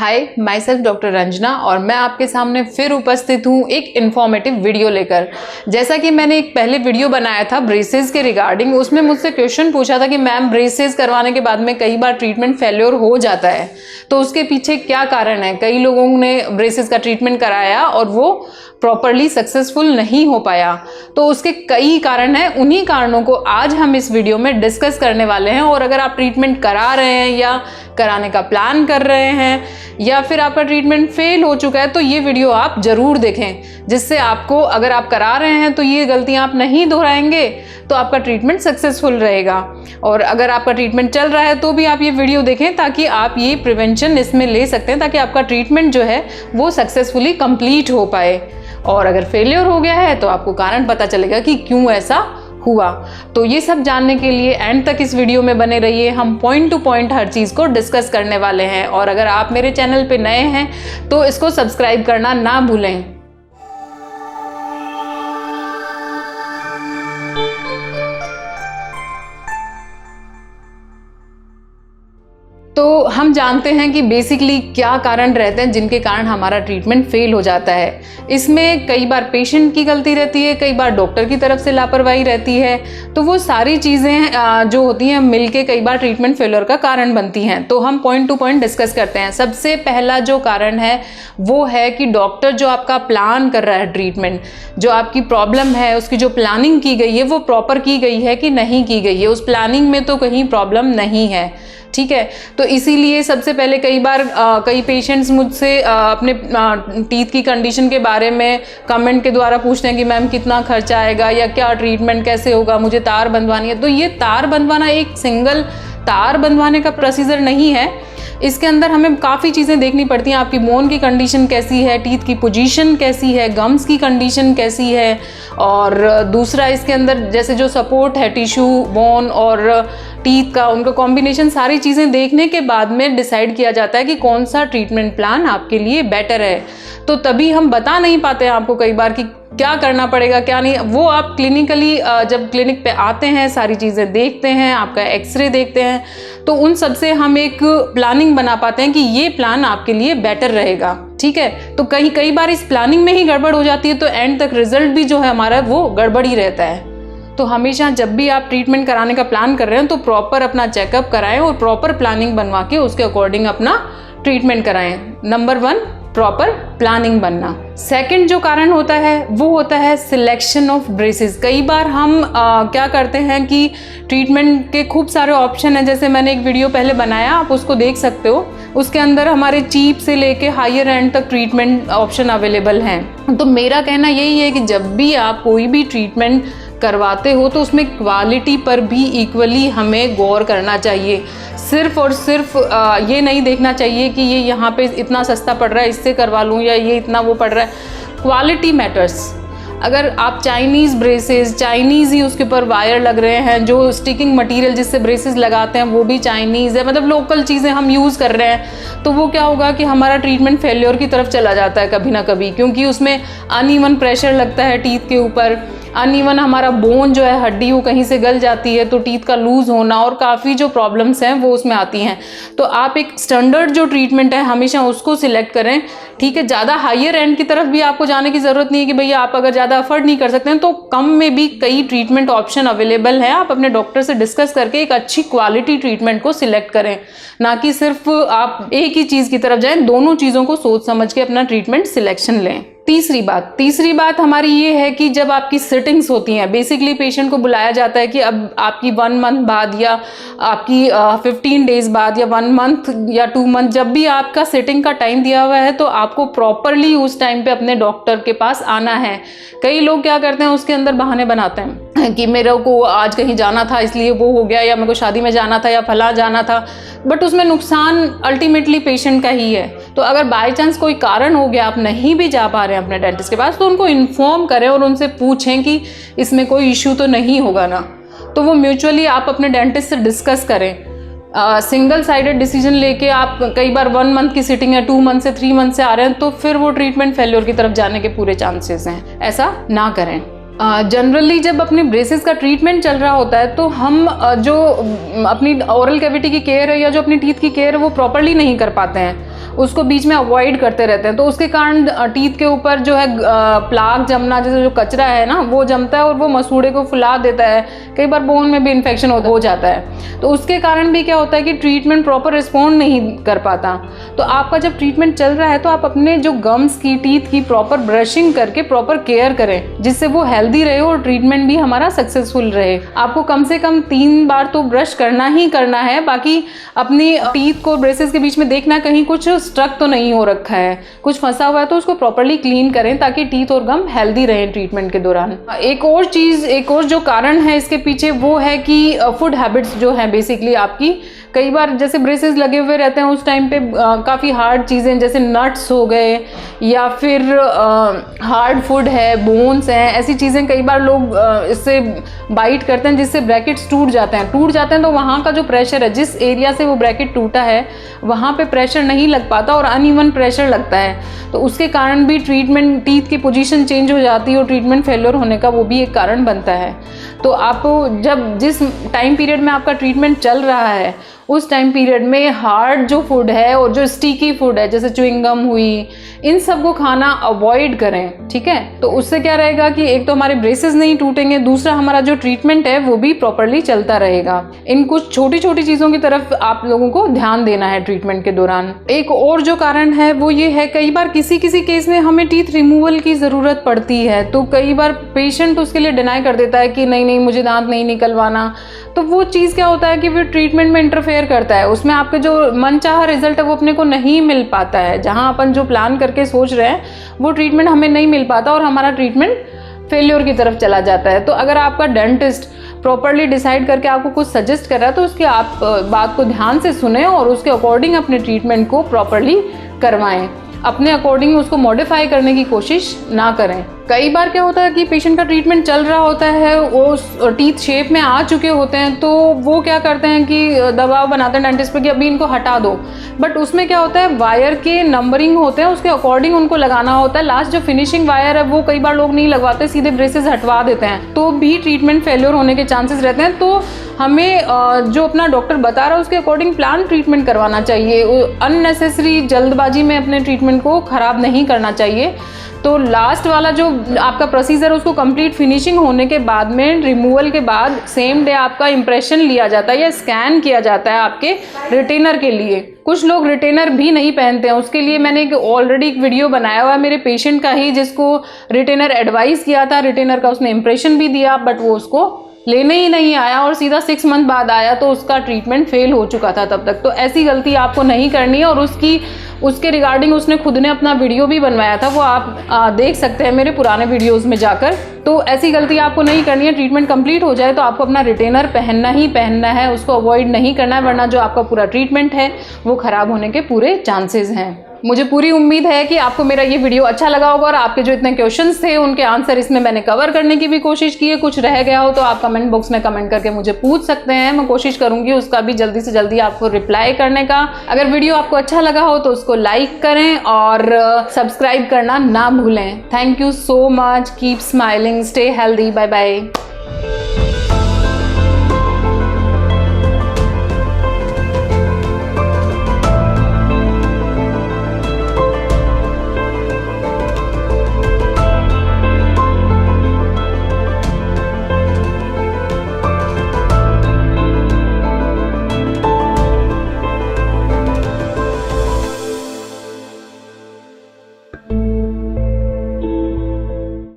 Hi, my self doctor Ranjana और मैं आपके सामने फिर उपस्थित हूँ एक इन्फॉर्मेटिव वीडियो लेकर। जैसा कि मैंने एक पहले वीडियो बनाया था ब्रेसेस के रिगार्डिंग, उसमें मुझसे क्वेश्चन पूछा था कि मैम ब्रेसेस करवाने के बाद में कई बार ट्रीटमेंट फेल्योर हो जाता है, तो उसके पीछे क्या कारण है। कई लोगों ने ब्रेसेस का ट्रीटमेंट कराया और वो प्रॉपरली सक्सेसफुल नहीं हो पाया, तो उसके कई कारण हैं। उन्हीं कारणों को आज हम इस वीडियो में डिस्कस करने वाले हैं। और अगर आप ट्रीटमेंट करा रहे हैं या कराने का प्लान कर रहे हैं या फिर आपका ट्रीटमेंट फेल हो चुका है, तो ये वीडियो आप जरूर देखें, जिससे आपको, अगर आप करा रहे हैं तो ये गलतियां आप नहीं दोहराएंगे तो आपका ट्रीटमेंट सक्सेसफुल रहेगा। और अगर आपका ट्रीटमेंट चल रहा है तो भी आप ये वीडियो देखें, ताकि आप ये प्रिवेंशन इसमें ले सकते हैं, ताकि आपका ट्रीटमेंट जो है वो सक्सेसफुली कंप्लीट हो पाए। और अगर फेलियर हो गया है तो आपको कारण पता चलेगा कि क्यों ऐसा हुआ। तो ये सब जानने के लिए एंड तक इस वीडियो में बने रहिए। हम पॉइंट टू पॉइंट हर चीज़ को डिस्कस करने वाले हैं। और अगर आप मेरे चैनल पे नए हैं तो इसको सब्सक्राइब करना ना भूलें। तो हम जानते हैं कि बेसिकली क्या कारण रहते हैं जिनके कारण हमारा ट्रीटमेंट फेल हो जाता है। इसमें कई बार पेशेंट की गलती रहती है, कई बार डॉक्टर की तरफ से लापरवाही रहती है। तो वो सारी चीज़ें जो होती हैं मिलके कई बार ट्रीटमेंट फेलियर का कारण बनती हैं। तो हम पॉइंट टू पॉइंट डिस्कस करते हैं। सबसे पहला जो कारण है वो है कि डॉक्टर जो आपका प्लान कर रहा है ट्रीटमेंट, जो आपकी प्रॉब्लम है उसकी जो प्लानिंग की गई है वो प्रॉपर की गई है कि नहीं की गई है। उस प्लानिंग में तो कहीं प्रॉब्लम नहीं है, ठीक है। तो इसीलिए सबसे पहले कई बार कई पेशेंट्स मुझसे अपने टीथ की कंडीशन के बारे में कमेंट के द्वारा पूछते हैं कि मैम कितना खर्चा आएगा या क्या ट्रीटमेंट कैसे होगा, मुझे तार बंधवानी है। तो ये तार बंधवाना एक सिंगल तार बंधवाने का प्रोसीजर नहीं है। इसके अंदर हमें काफ़ी चीज़ें देखनी पड़ती हैं। आपकी बोन की कंडीशन कैसी है, टीथ की पोजीशन कैसी है, गम्स की कंडीशन कैसी है, और दूसरा इसके अंदर जैसे जो सपोर्ट है टिश्यू, बोन और टीथ का, उनका कॉम्बिनेशन, सारी चीज़ें देखने के बाद में डिसाइड किया जाता है कि कौन सा ट्रीटमेंट प्लान आपके लिए बेटर है। तो तभी हम बता नहीं पाते हैं आपको कई बार कि क्या करना पड़ेगा क्या नहीं। वो आप क्लिनिकली जब क्लिनिक पे आते हैं, सारी चीज़ें देखते हैं, आपका एक्सरे देखते हैं, तो उन सब से हम एक प्लानिंग बना पाते हैं कि ये प्लान आपके लिए बेटर रहेगा, ठीक है। तो कई बार इस प्लानिंग में ही गड़बड़ हो जाती है, तो एंड तक रिजल्ट भी जो है हमारा वो गड़बड़ ही रहता है। तो हमेशा जब भी आप ट्रीटमेंट कराने का प्लान कर रहे हैं तो प्रॉपर अपना चेकअप कराएं और प्रॉपर प्लानिंग बनवा के उसके अकॉर्डिंग अपना ट्रीटमेंट कराएं। नंबर 1, प्रॉपर प्लानिंग बनना। सेकंड जो कारण होता है वो होता है सिलेक्शन ऑफ ब्रेसेस। कई बार हम क्या करते हैं कि ट्रीटमेंट के खूब सारे ऑप्शन हैं। जैसे मैंने एक वीडियो पहले बनाया, आप उसको देख सकते हो। उसके अंदर हमारे चीप से लेके हायर एंड तक ट्रीटमेंट ऑप्शन अवेलेबल हैं। तो मेरा कहना यही है कि जब भी आप कोई भी ट्रीटमेंट करवाते हो तो उसमें क्वालिटी पर भी इक्वली हमें गौर करना चाहिए। सिर्फ और सिर्फ ये नहीं देखना चाहिए कि ये यहाँ पे इतना सस्ता पड़ रहा है इससे करवा लूँ, या ये इतना वो पड़ रहा है। Quality matters. अगर आप चाइनीज़ ब्रेसेस, चाइनीज़ ही उसके ऊपर वायर लग रहे हैं, जो स्टिकिंग मटेरियल जिससे ब्रेसेस लगाते हैं वो भी चाइनीज़ है, मतलब लोकल चीज़ें हम यूज़ कर रहे हैं, तो वो क्या होगा कि हमारा ट्रीटमेंट फेलियर की तरफ चला जाता है कभी ना कभी, क्योंकि उसमें अनइवन प्रेशर लगता है टीथ के ऊपर। अनइवन हमारा बोन जो है, हड्डी, वो कहीं से गल जाती है, तो टीथ का लूज़ होना और काफ़ी जो प्रॉब्लम्स हैं वो उसमें आती हैं। तो आप एक स्टैंडर्ड जो ट्रीटमेंट है हमेशा उसको सिलेक्ट करें, ठीक है। ज़्यादा हायर एंड की तरफ भी आपको जाने की ज़रूरत नहीं है कि भैया आप अगर ज़्यादा अफोर्ड नहीं कर सकते हैं तो कम में भी कई ट्रीटमेंट ऑप्शन अवेलेबल हैं। आप अपने डॉक्टर से डिस्कस करके एक अच्छी क्वालिटी ट्रीटमेंट को सिलेक्ट करें, ना कि सिर्फ आप एक ही चीज़ की तरफ जाएं। दोनों चीज़ों को सोच समझ के अपना ट्रीटमेंट सिलेक्शन लें। तीसरी बात हमारी ये है कि जब आपकी सिटिंग्स होती हैं, बेसिकली पेशेंट को बुलाया जाता है कि अब आपकी 1 मंथ बाद या आपकी 15 डेज बाद या 1 मंथ या 2 मंथ, जब भी आपका सिटिंग का टाइम दिया हुआ है तो आपको प्रॉपरली उस टाइम पे अपने डॉक्टर के पास आना है। कई लोग क्या करते हैं, उसके अंदर बहाने बनाते हैं कि मेरे को आज कहीं जाना था इसलिए वो हो गया, या मेरे को शादी में जाना था या फला जाना था, बट उसमें नुकसान अल्टीमेटली पेशेंट का ही है। तो अगर बाय चांस कोई कारण हो गया, आप नहीं भी जा पा रहे हैं अपने डेंटिस्ट के पास, तो उनको इन्फॉर्म करें और उनसे पूछें कि इसमें कोई इश्यू तो नहीं होगा ना। तो वो म्यूचुअली आप अपने डेंटिस्ट से डिस्कस करें। सिंगल साइडेड डिसीजन लेके आप कई बार 1 मंथ की सिटिंग है 2 मंथ से 3 मंथ से आ रहे हैं, तो फिर वो ट्रीटमेंट फेल्योर की तरफ जाने के पूरे चांसेस हैं। ऐसा ना करें। जनरली जब अपने ब्रेसेस का ट्रीटमेंट चल रहा होता है तो हम जो अपनी ओरल कैविटी की केयर है या जो अपनी टीथ की केयर है वो प्रॉपरली नहीं कर पाते हैं। उसको बीच में अवॉइड करते रहते हैं, तो उसके कारण टीथ के ऊपर जो है प्लाक जमना, जैसे जो कचरा है ना वो जमता है और वो मसूड़े को फुला देता है, कई बार बोन में भी इन्फेक्शन हो जाता है। तो उसके कारण भी क्या होता है कि ट्रीटमेंट प्रॉपर रिस्पॉन्ड नहीं कर पाता। तो आपका जब ट्रीटमेंट चल रहा है तो आप अपने जो गम्स की, टीथ की प्रॉपर ब्रशिंग करके प्रॉपर केयर करें, जिससे वो हेल्दी रहे और ट्रीटमेंट भी हमारा सक्सेसफुल रहे। आपको कम से कम 3 बार तो ब्रश करना ही करना है। बाकी अपनी टीथ को ब्रेसेस के बीच में देखना कहीं कुछ स्ट्रक तो नहीं हो रखा है, कुछ फंसा हुआ है तो उसको प्रॉपरली क्लीन करें ताकि टीथ और गम हेल्दी रहें ट्रीटमेंट के दौरान। एक और जो कारण है इसके पीछे वो है कि फूड हैबिट्स जो है बेसिकली आपकी, कई बार जैसे ब्रेसेस लगे हुए रहते हैं उस टाइम पे काफ़ी हार्ड चीज़ें जैसे नट्स हो गए या फिर हार्ड फूड है, बोन्स हैं, ऐसी चीज़ें कई बार लोग इससे बाइट करते हैं जिससे ब्रैकेट्स टूट जाते हैं तो वहाँ का जो प्रेशर है, जिस एरिया से वो ब्रैकेट टूटा है वहाँ पे प्रेशर नहीं लग पाता और अनइवन प्रेशर लगता है। तो उसके कारण भी ट्रीटमेंट, टीथ की पोजीशन चेंज हो जाती है और ट्रीटमेंट फेलियर होने का वो भी एक कारण बनता है। तो आप जिस टाइम पीरियड में आपका ट्रीटमेंट चल रहा है उस टाइम पीरियड में हार्ड जो फूड है और जो स्टिकी फूड है जैसे च्युइंग गम हुई, इन सब को खाना अवॉइड करें, ठीक है। तो उससे क्या रहेगा कि एक तो हमारे ब्रेसेस नहीं टूटेंगे, दूसरा हमारा जो ट्रीटमेंट है वो भी प्रॉपरली चलता रहेगा। इन कुछ छोटी छोटी चीज़ों की तरफ आप लोगों को ध्यान देना है ट्रीटमेंट के दौरान। एक और जो कारण है वो ये है, कई बार किसी केस में हमें टीथ रिमूवल की ज़रूरत पड़ती है, तो कई बार पेशेंट उसके लिए डिनाई कर देता है कि नहीं मुझे दांत नहीं निकलवाना। तो वो चीज़ क्या होता है कि फिर ट्रीटमेंट में इंटरफेयर करता है, उसमें आपके जो मनचाहा रिजल्ट है वो अपने को नहीं मिल पाता है। जहां अपन जो प्लान करके सोच रहे हैं वो ट्रीटमेंट हमें नहीं मिल पाता और हमारा ट्रीटमेंट फेल्योर की तरफ चला जाता है। तो अगर आपका डेंटिस्ट प्रॉपरली डिसाइड करके आपको कुछ सजेस्ट कर रहा है तो उसकी आप बात को ध्यान से सुने और उसके अकॉर्डिंग अपने ट्रीटमेंट को प्रॉपरली करवाएं। अपने अकॉर्डिंग उसको मॉडिफाई करने की कोशिश ना करें। कई बार क्या होता है कि पेशेंट का ट्रीटमेंट चल रहा होता है, वो टीथ शेप में आ चुके होते हैं, तो वो क्या करते हैं कि दबाव बनाते हैं डेंटिस्ट पे कि अभी इनको हटा दो। बट उसमें क्या होता है, वायर के नंबरिंग होते हैं, उसके अकॉर्डिंग उनको लगाना होता है। लास्ट जो फिनिशिंग वायर है वो कई बार लोग नहीं लगवाते, सीधे ब्रेसेस हटवा देते हैं, तो भी ट्रीटमेंट फेल्योर होने के चांसेस रहते हैं। तो हमें जो अपना डॉक्टर बता रहा है उसके अकॉर्डिंग प्लान ट्रीटमेंट करवाना चाहिए। अननेसेसरी जल्दबाजी में अपने ट्रीटमेंट को ख़राब नहीं करना चाहिए। तो लास्ट वाला जो आपका प्रोसीजर उसको कंप्लीट फिनिशिंग होने के बाद में, रिमूवल के बाद सेम डे आपका इंप्रेशन लिया जाता है या स्कैन किया जाता है आपके रिटेनर के लिए। कुछ लोग रिटेनर भी नहीं पहनते हैं, उसके लिए मैंने ऑलरेडी एक वीडियो बनाया हुआ है मेरे पेशेंट का ही, जिसको रिटेनर एडवाइस किया था, रिटेनर का उसने इंप्रेशन भी दिया, बट वो उसको लेने ही नहीं आया और सीधा 6 मंथ बाद आया, तो उसका ट्रीटमेंट फेल हो चुका था तब तक। तो ऐसी गलती आपको नहीं करनी है। और उसके रिगार्डिंग उसने खुद ने अपना वीडियो भी बनवाया था, वो आप देख सकते हैं मेरे पुराने वीडियोस में जाकर। तो ऐसी गलती आपको नहीं करनी है। ट्रीटमेंट कंप्लीट हो जाए तो आपको अपना रिटेनर पहनना ही पहनना है, उसको अवॉइड नहीं करना है, वरना जो आपका पूरा ट्रीटमेंट है वो ख़राब होने के पूरे चांसेस हैं। मुझे पूरी उम्मीद है कि आपको मेरा ये वीडियो अच्छा लगा होगा और आपके जो इतने क्वेश्चंस थे उनके आंसर इसमें मैंने कवर करने की भी कोशिश की है। कुछ रह गया हो तो आप कमेंट बॉक्स में कमेंट करके मुझे पूछ सकते हैं, मैं कोशिश करूंगी उसका भी जल्दी से जल्दी आपको रिप्लाई करने का। अगर वीडियो आपको अच्छा लगा हो तो उसको लाइक करें और सब्सक्राइब करना ना भूलें। Thank you so much, keep smiling, stay healthy, bye bye.